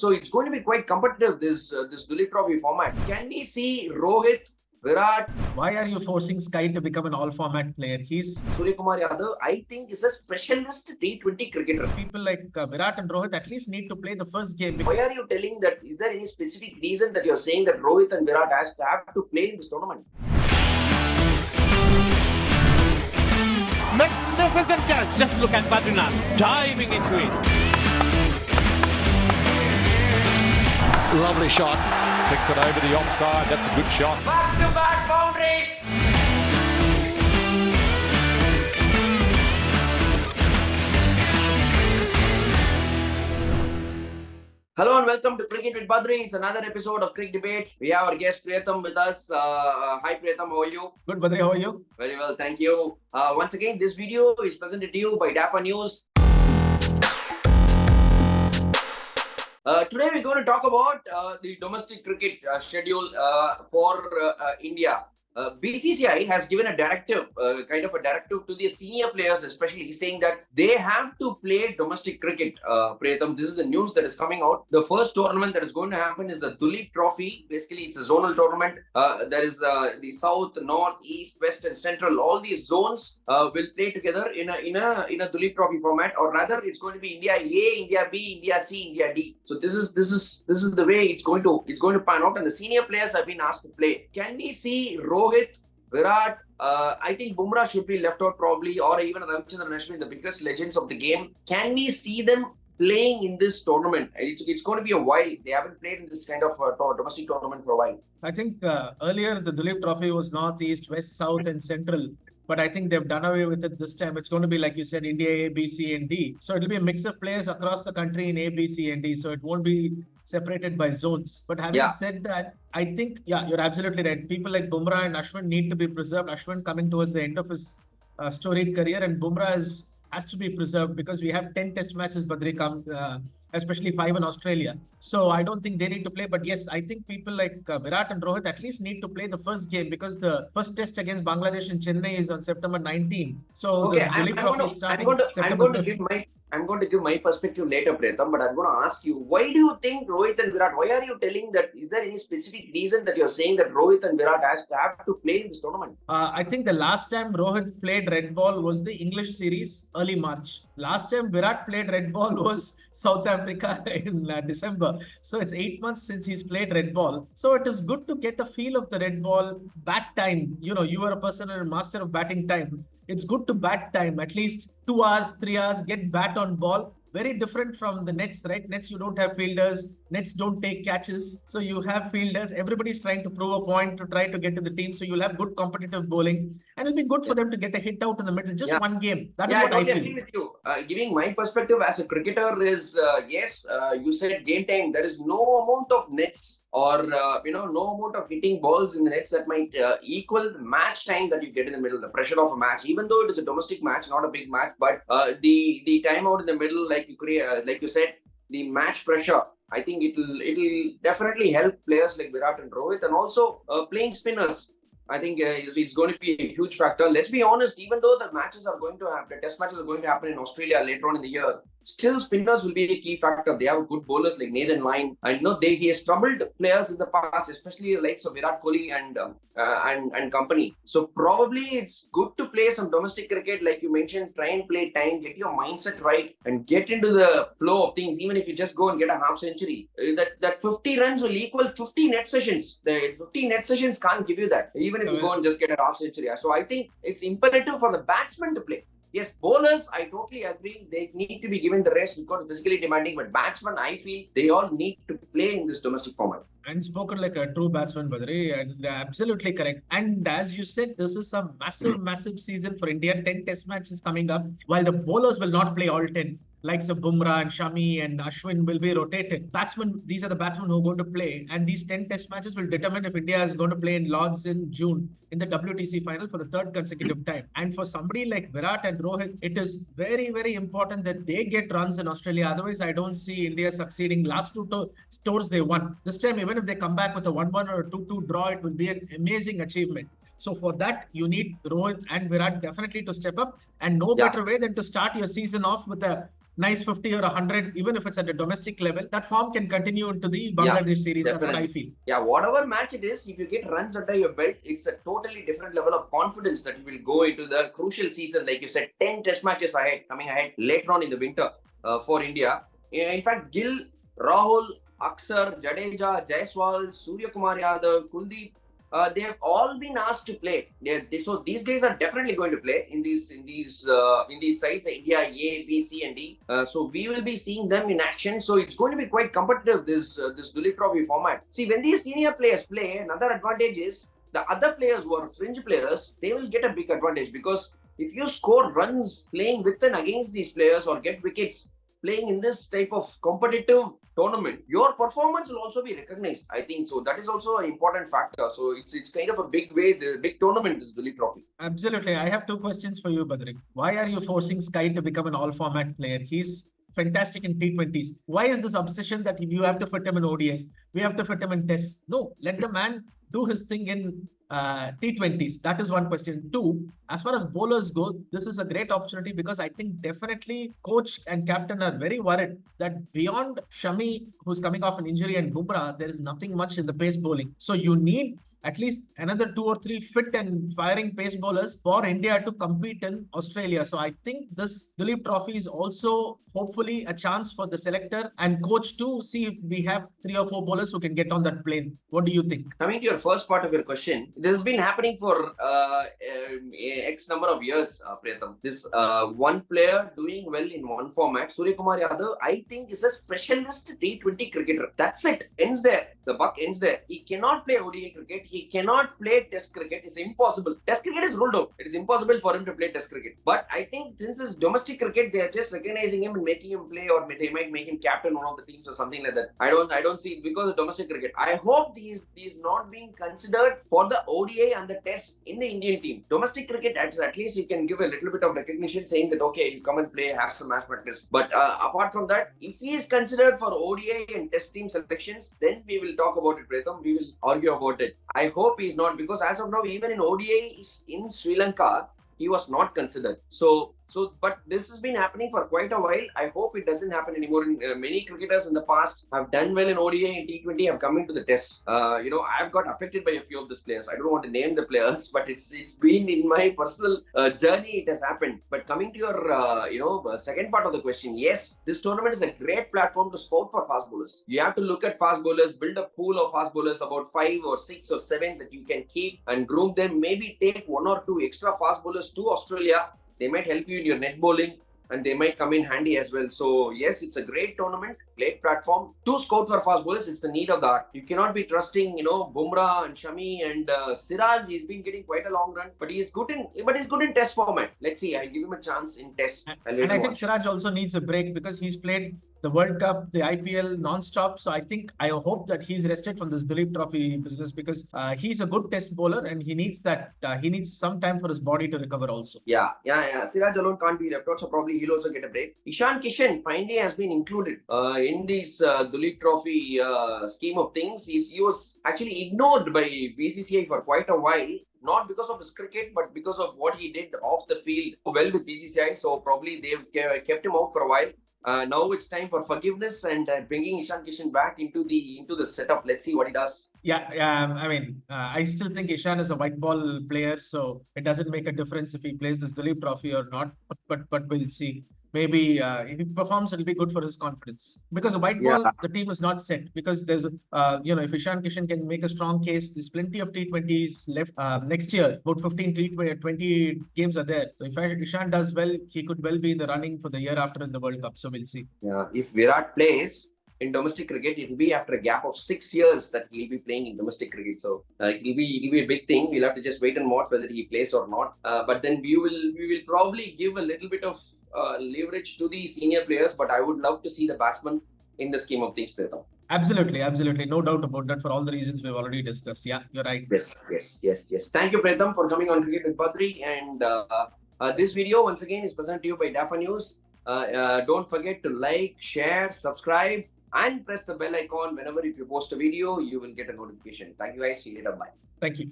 So it's going to be quite competitive, this Duleep Trophy format. Can we see Rohit, Virat? Why are you forcing Sky to become an all-format player? Suryakumar Yadav, I think, is a specialist T20 cricketer. People like Virat and Rohit at least need to play the first game. Why are you telling that? Is there any specific reason that you're saying that Rohit and Virat have to play in this tournament? Magnificent catch. Just look at Badri now, diving into it. Lovely shot. Kicks it over the offside. That's a good shot. Back-to-back boundaries. Hello and welcome to Cricket with Badri. It's another episode of Cric Debate. We have our guest Priyatham with us. Hi Priyatham, how are you? Good, Badri, how are you? Very well, thank you. Once again, this video is presented to you by DIVO News. Today we're going to talk about the domestic cricket schedule for India. BCCI has given a directive, kind of a directive to the senior players, especially saying that they have to play domestic cricket. Priyatham, this is the news that is coming out. The first tournament that is going to happen is the Duleep Trophy. Basically, it's a zonal tournament. There is the South, North, East, West, and Central. All these zones will play together in a Duleep Trophy format, or rather, it's going to be India A, India B, India C, India D. So this is the way it's going to pan out, and the senior players have been asked to play. Can we see Rohit, Virat, I think Bumrah should be left out probably, or even Ravichandran Ashwin, the biggest legends of the game. Can we see them playing in this tournament? It's going to be a while. They haven't played in this kind of domestic tournament for a while. I think earlier the Duleep Trophy was North, East, West, South and Central. But I think they've done away with it this time. It's going to be, like you said, India A, B, C and D. So it'll be a mix of players across the country in A, B, C and D. So it won't be separated by zones. But having said that, I think, you're absolutely right. People like Bumrah and Ashwin need to be preserved. Ashwin coming towards the end of his storied career, and Bumrah has to be preserved because we have 10 test matches, Badri, especially 5 in Australia. So I don't think they need to play. But yes, I think people like Virat and Rohit at least need to play the first game, because the first test against Bangladesh in Chennai is on September 19th. So okay, I'm going to give my perspective later, Priyatham, but I'm going to ask you, why do you think Rohit and Virat, why are you telling that? Is there any specific reason that you're saying that Rohit and Virat have to play in this tournament? I think the last time Rohit played red ball was the English series, early March. Last time Virat played red ball was South Africa in December. So it's 8 months since he's played red ball. So it is good to get a feel of the red ball. Bat time, you are a person and a master of batting time. It's good to bat time, at least 2 hours, 3 hours, get bat on ball. Very different from the nets, right? Nets, you don't have fielders. Nets don't take catches. So you have fielders. Everybody's trying to prove a point to try to get to the team. So you'll have good competitive bowling. And it'll be good for them to get a hit out in the middle. Just one game. That is what I feel. Agree with you. Giving my perspective as a cricketer is, yes, you said game time. There is no amount of nets or, no amount of hitting balls in the nets that might equal the match time that you get in the middle, the pressure of a match. Even though it is a domestic match, not a big match, but the time out in the middle, like you said, the match pressure, I think it'll definitely help players like Virat and Rohit, and also playing spinners. I think it's going to be a huge factor. Let's be honest, even though the test matches are going to happen in Australia later on in the year, still spinners will be a key factor. They have good bowlers like Nathan Lyon. I know he has troubled players in the past, especially the likes of Virat Kohli and company. So probably it's good to play some domestic cricket, like you mentioned. Try and play time, get your mindset right, and get into the flow of things. Even if you just go and get a half century, that 50 runs will equal 50 net sessions. The 50 net sessions can't give you that, even if you go and just get a half century. So I think it's imperative for the batsman to play. Yes, bowlers, I totally agree. They need to be given the rest because it's physically demanding. But batsmen, I feel they all need to play in this domestic format. And spoken like a true batsman, Badri, and absolutely correct. And as you said, this is a massive season for India. 10 test matches coming up, while the bowlers will not play all 10. Likes of Bumrah and Shami and Ashwin will be rotated. These are the batsmen who are going to play. And these 10 test matches will determine if India is going to play in Lords in June in the WTC final for the 3rd consecutive time. And for somebody like Virat and Rohit, it is very, very important that they get runs in Australia. Otherwise, I don't see India succeeding. Last 2 tours they won. This time, even if they come back with a 1-1 or a 2-2 draw, it will be an amazing achievement. So for that, you need Rohit and Virat definitely to step up. And no better way than to start your season off with a nice 50 or 100, even if it's at a domestic level, that form can continue into the Bangladesh series. Definitely. That's what I feel. Yeah, whatever match it is, if you get runs under your belt, it's a totally different level of confidence that you will go into the crucial season. Like you said, 10 test matches coming ahead later on in the winter for India. In fact, Gill, Rahul, Akshar, Jadeja, Jaiswal, Surya Kumar Yadav, Kuldeep, they have all been asked to play. So these guys are definitely going to play in these sides, India A, B, C, and D. So we will be seeing them in action. So it's going to be quite competitive, this Duleep Trophy format. See, when these senior players play, another advantage is the other players who are fringe players, they will get a big advantage, because if you score runs playing with and against these players or get wickets playing in this type of competitive tournament, your performance will also be recognized, I think. So that is also an important factor. So it's kind of a big way, the big tournament is Duleep Trophy. Absolutely. I have two questions for you, Badri. Why are you forcing Sky to become an all-format player? He's fantastic in T20s. Why is this obsession that you have to fit him in ODIs? We have to fit him in tests. No, let the man do his thing in T20s. That is one question. Two, as far as bowlers go, this is a great opportunity, because I think definitely coach and captain are very worried that beyond Shami, who's coming off an injury, and Bumrah, there is nothing much in the pace bowling. So you need at least another 2 or 3 fit and firing pace bowlers for India to compete in Australia. So I think this Duleep Trophy is also hopefully a chance for the selector and coach to see if we have 3 or 4 bowlers who can get on that plane. What do you think? Coming to your first part of your question, this has been happening for X number of years, Priyatham. This one player doing well in one format, Surya Kumar Yadav, I think is a specialist T20 cricketer. That's it. Ends there. The buck ends there. He cannot play ODI cricket. He cannot play Test cricket. It's impossible. Test cricket is ruled out. It is impossible for him to play Test cricket. But I think since it's domestic cricket, they are just recognizing him and making him play, or they might make him captain one of the teams or something like that. I don't see it because of domestic cricket. I hope these not being considered for the ODI and the Test in the Indian team. Domestic cricket, at least you can give a little bit of recognition, saying that okay, you come and play, have some match practice. But apart from that, if he is considered for ODI and Test team selections, then we will talk about it, Priyatham. We will argue about it. I hope he's not, because as of now, even in ODI in Sri Lanka, he was not considered. But this has been happening for quite a while. I hope it doesn't happen anymore. Many cricketers in the past have done well in ODI and T20, have come into the Test. I've got affected by a few of these players. I don't want to name the players, but it's been in my personal journey. It has happened. But coming to your second part of the question, yes, this tournament is a great platform to scout for fast bowlers. You have to look at fast bowlers, build a pool of fast bowlers, about 5 or 6 or 7 that you can keep and groom them. Maybe take 1 or 2 extra fast bowlers to Australia. They might help you in your net bowling, and they might come in handy as well. So yes, it's a great tournament, great platform to scout for fast bowlers. It's the need of the art. You cannot be trusting, Bumrah and Shami and Siraj. He's been getting quite a long run, but he's good in Test format. Let's see. I'll give him a chance in Test. And I think Siraj also needs a break, because he's played the World Cup, the IPL non-stop. So I hope that he's rested from this Duleep Trophy business, because he's a good Test bowler, and he needs some time for his body to recover also. Yeah. Siraj alone can't be left out, so probably he'll also get a break. Ishan Kishan finally has been included in this Duleep Trophy scheme of things. He was actually ignored by BCCI for quite a while. Not because of his cricket, but because of what he did off the field well with BCCI. So probably they've kept him out for a while. Now it's time for forgiveness and bringing Ishan Kishan back into the setup. Let's see what he does. I still think Ishan is a white ball player, so it doesn't make a difference if he plays this Duleep Trophy or not. But we'll see. Maybe if he performs, it'll be good for his confidence. Because the white ball, the team is not set. Because there's, if Ishan Kishan can make a strong case, there's plenty of T20s left next year. About 15 T20 games are there. So if Ishan does well, he could well be in the running for the year after in the World Cup. So we'll see. Yeah, if Virat plays in domestic cricket, it will be after a gap of 6 years that he'll be playing in domestic cricket. So it'll be a big thing. We'll have to just wait and watch whether he plays or not. But then we will probably give a little bit of leverage to the senior players. But I would love to see the batsman in the scheme of things, Priyatham. Absolutely. No doubt about that, for all the reasons we've already discussed. Yeah, you're right. Yes. Thank you, Priyatham, for coming on Cricket with Badri. And this video, once again, is presented to you by DIVO News. Don't forget to like, share, subscribe, and press the bell icon. Whenever if you post a video, you will get a notification. Thank you guys. See you later. Bye. Thank you.